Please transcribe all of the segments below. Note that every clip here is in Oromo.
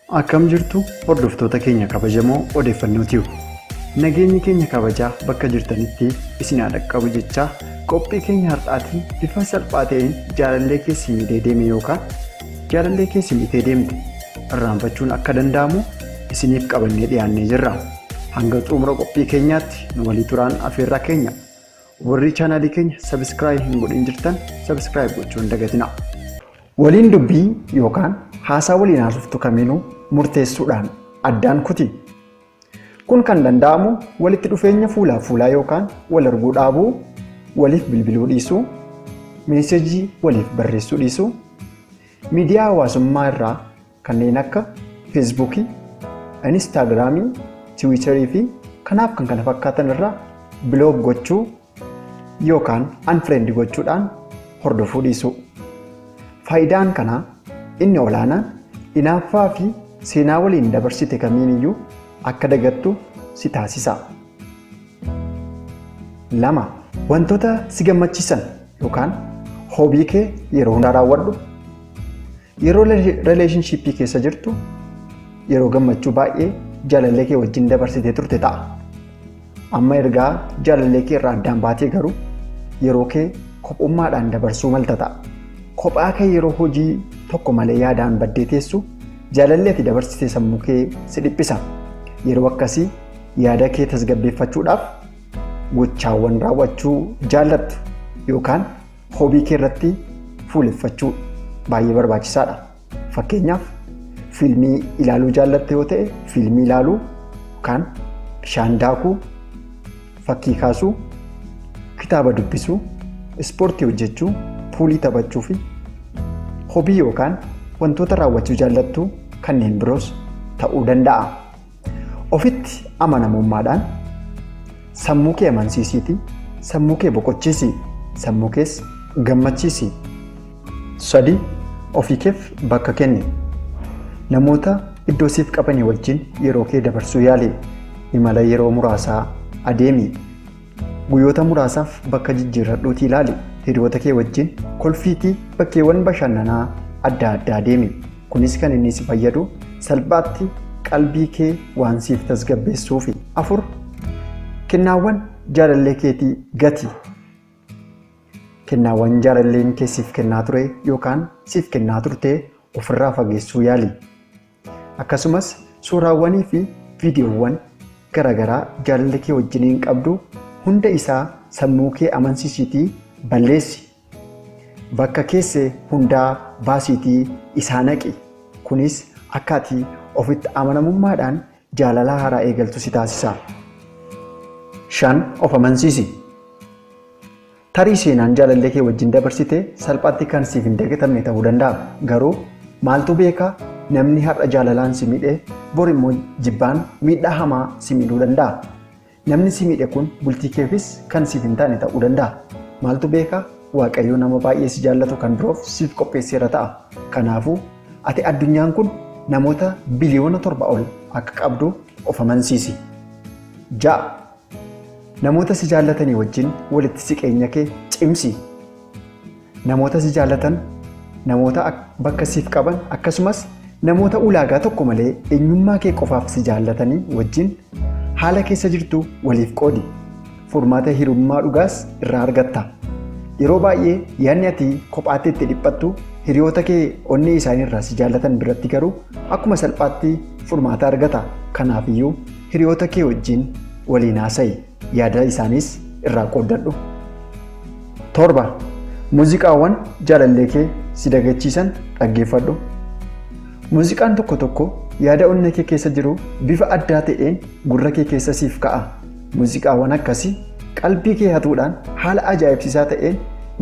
Akkam jirtu hordoftoota keenya kabajamoo odeeffannootiif. Nageenyi keenya kabajaa bakka jirtanitti isin haa dhaqqabu jechaa qophii keenya har'aatiin bifa salphaa ta'een jaalalleekee simiidhee deeme yookaan jaalalleekee simiitee deemte irraanfachuun akka danda'amu isiniif qabannee dhiyaannee jirra. Hanga xumura qophii keenyaatti nu walii turaan afeerraa keenya. Warri chaanaalii keenya sabiskiraayib hin godhin jirtan sabiskiraayib gochuun dagatina. Waliin dubbii yookaan haasaa waliin haasoftu kamiinuu murteessuudhaan addaan kuti. Kun kan danda'amu walitti dhufeenya fuulaa fuulaa yookaan wal arguu dhaabuu, waliif bilbiluu dhiisuu, meesejii waliif barreessuu dhiisuu, miidiyaa hawaasummaa irraa kanneen akka feesbuukii, inistaagiraamii, tiwiitarii fi kanaaf kan kana fakkaatan irraa biloog gochuu yookaan anfireendi gochuudhaan hordofuu dhiisuu. Faayidaan kanaa inni olaanaan inaaffaa fi seenaa waliin dabarsite kamiiniyyuu akka dagattu si taasisa. 2. Wantoota si gammachiisan yookaan hoobii kee yeroo hundaa raawwadhu. Yeroo rileeshinshiippii keessa jirtu yeroo gammachuu baay'ee jaalalleekee wajjin dabarsitee turte ta'a. Amma ergaa jaalalleekee irraa addaan baatee garuu yeroo kee kophummaadhaan dabarsuu malta ta'a. Kophaa kee yeroo hojii tokko malee yaadaan baddee teessu jaalallee ati dabarsitee sammuu kee si dhiphisa. Yeroo akkasii yaada kee tasgabbeeffachuudhaaf gochaawwan raawwachuu jaallattu yookaan hoobii kee irratti fuuleffachuu baay'ee barbaachisaadha. Fakkeenyaaf fiilmii ilaaluu jaallatte yoo ta'e fiilmii ilaaluu yookaan bishaan daakuu, fakkii kaasuu, kitaaba dubbisuu, ispoortii hojjechuu, puulii taphachuu fi hoobii yookaan wantoota raawwachuu jaallattu kanneen biroos ta'uu danda'a. Ofitti amanamummaadhaan sammuu kee amansiisiitii, sammuu kee boqochiisi, sammuu kees gammachiisi. 3. Ofii keef bakka kenni. Namoota iddoo siif qabanii wajjin yeroo kee dabarsuu yaali. Imala yeroo muraasaa adeemi. Guyyoota muraasaaf bakka jijjiirradhuutii ilaali. Hiriyoota kee wajjin kolfiitii bakkeewwan bashannanaa adda addaa deemi. Kunis kan inni si fayyadu salphaatti qalbii kee waan siif tasgabbeessuufi. 4. Kennaawwan jaalallee keetii gati. Kennaawwan jaalalleen kee siif kennaa ture yookaan siif kennaa turte ofirraa fageessuu yaali. Akkasumas suuraawwanii fi viidiyoowwan garaagaraa jaalallee kee wajjiniin qabdu hunda isaa sammuu kee amansiisiitii balleessi. Bakka keessee hundaa baasiitii isaa naqi. Kunis akka ati ofitti amanamummaadhaan jaalala haaraa eegaltu si taasisa. 5. Of amansiisi. Tarii seenaan jaalallee kee wajjin dabarsite salphaatti kan siif hin dagatamne ta'uu danda'a. Garuu maaltu beekaa namni har'a jaalalaan si miidhee bor immoo jibbaan miidhaa hamaa si miidhuu danda'a. Namni si miidhe kun bultii keefis kan siif hin taane ta'uu danda'a. Maaltu beekaa Waaqayyo nama baay'ee si jaallatu kan biroof siif qopheesseera ta'a. Kanaafuu ati addunyaan kun namoota biliyoona 7 ol akka qabdu of amansiisi. 6. Namoota si jaallatanii wajjin walitti siqeenya kee cimsi. Namoota si jaallatan, namoota bakka siif qaban akkasumas namoota ulaagaa tokko malee eenyummaa kee qofaaf si jaallatanii wajjin haala keessa jirtu waliif qoodi. Furmaata hirummaa dhugaas irraa argatta. Yeroo baay'ee yaadni ati kophaatti itti dhiphattu hiriyoota kee onnee isaanii irraa si jaallatan biratti garuu akkuma salphaatti furmaata argata. Kanaafiyyuu hiriyoota kee wajjin waliin haasa'i. Yaada isaaniis irraa qooddadhu. 7. Muuziqaawwan jaalallee kee si dagachiisan dhaggeeffadhu. Muuziqaan tokko tokko yaada onnee kee keessa jiru bifa addaa ta'een gurra kee keessa siif ka'a. Muuziqaawwan akkasii qalbii kee hatuudhaan haala ajaa'ibsiisaa ta'een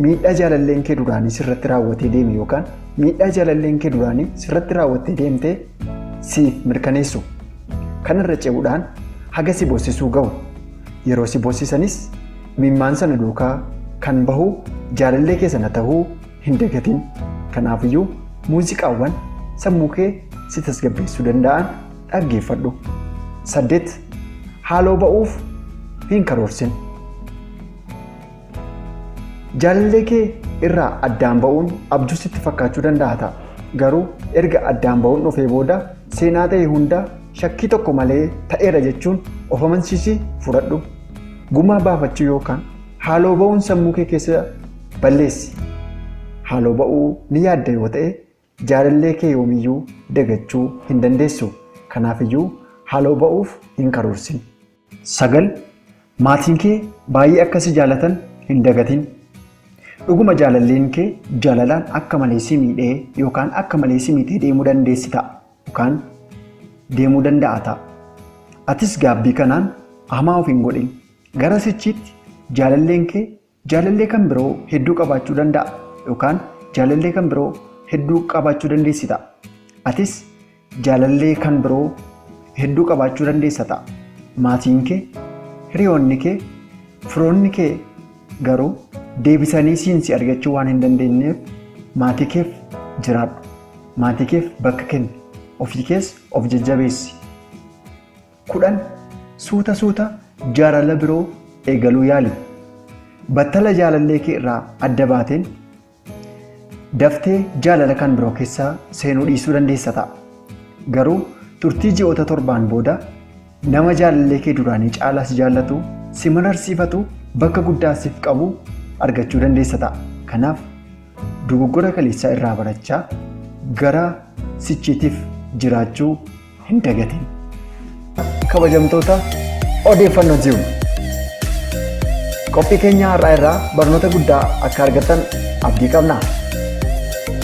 miidhaa jaalalleen kee duraanii sirratti raawwatee deeme yookaan miidhaa jaalalleen kee duraanii sirratti raawwattee deemtee siif mirkaneessu. Kanarra ce'uudhaan haga si boosisuu ga'u. Yeroo si boosisanis mimmaan sana duukaa kan bahu jaalallee kee sana ta'uu hin dagatin. Kanaafiyyuu muuziqaawwan sammuu kee si tasgabbeessuu danda'an dhaggeeffadhu. 8. Haaloo ba'uuf hin karoorsin. Jaalallee kee irraa addaan ba'uun abjuu sitti fakkaachuu danda'a ta'a. Garuu erga addaan ba'uun dhufee booda seenaa ta'e hunda shakkii tokko malee ta'eera jechuun of amansiisii fudhadhu. Gumaa baafachuu yookaan haaloo ba'uun sammuu kee keessa balleessi. Haaloo ba'uu ni yaadda yoo ta'e jaalallee kee yoomiyyuu dagachuu hin dandeessu. Kanaafiyyuu haaloo ba'uuf hin karoorsin. 9. Maatiin kee baay'ee akka si jaalatan hin dagatin. Dhuguma jaalalleen kee jaalalaan akka malee si miidhee yookaan akka malee si miidhee deemuu dandeessi ta'a yookaan deemuu danda'a ta'a. Atis gaabbii kanaan hamaa of hin godhin. Gara sichiitti jaalalleen kee jaalallee kan biroo hedduu qabaachuu danda'a yookaan jaalallee kan biroo hedduu qabaachuu dandeessi ta'a. Atis jaalallee kan biroo hedduu qabaachuu dandeessa ta'a. Maatiin kee, hiriyoonni kee, firoonni kee garuu deebisanii siinsi argachuu waan hin dandeenyeef maatii keef jiraadhu. Maatii keef bakka kenni. Ofii kees of jajjabeessi. 10. Suuta jaalala biroo eegaluu yaali. Battala jaalallee kee irraa adda baateen daftee jaalala kan biroo keessaa seenuu dhiisuu dandeessa ta'a. Garuu turtii ji'oota 7 booda nama jaalallee kee duraanii caalaa si jaallatu, si mararsiifatu, bakka guddaa siif qabu argachuu dandeessa ta'a. Kanaaf dogoggora kaleessaa irraa barachaa gara sichiitiif jiraachuu hin dagatin. Kabajamtoota odeeffannoo jiru. Qophii keenya har'aa irraa barnoota guddaa akka argattan abdii qabna.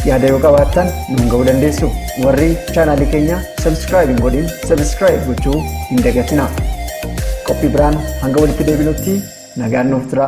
Yaada yoo qabaattan nuun ga'uu dandeessu. Warri chaanaalii keenya subscribe hin godhin subscribe gochuu hin dagatinaa. Qophii biraan hanga walitti deebinutti nagaan nuuf tura.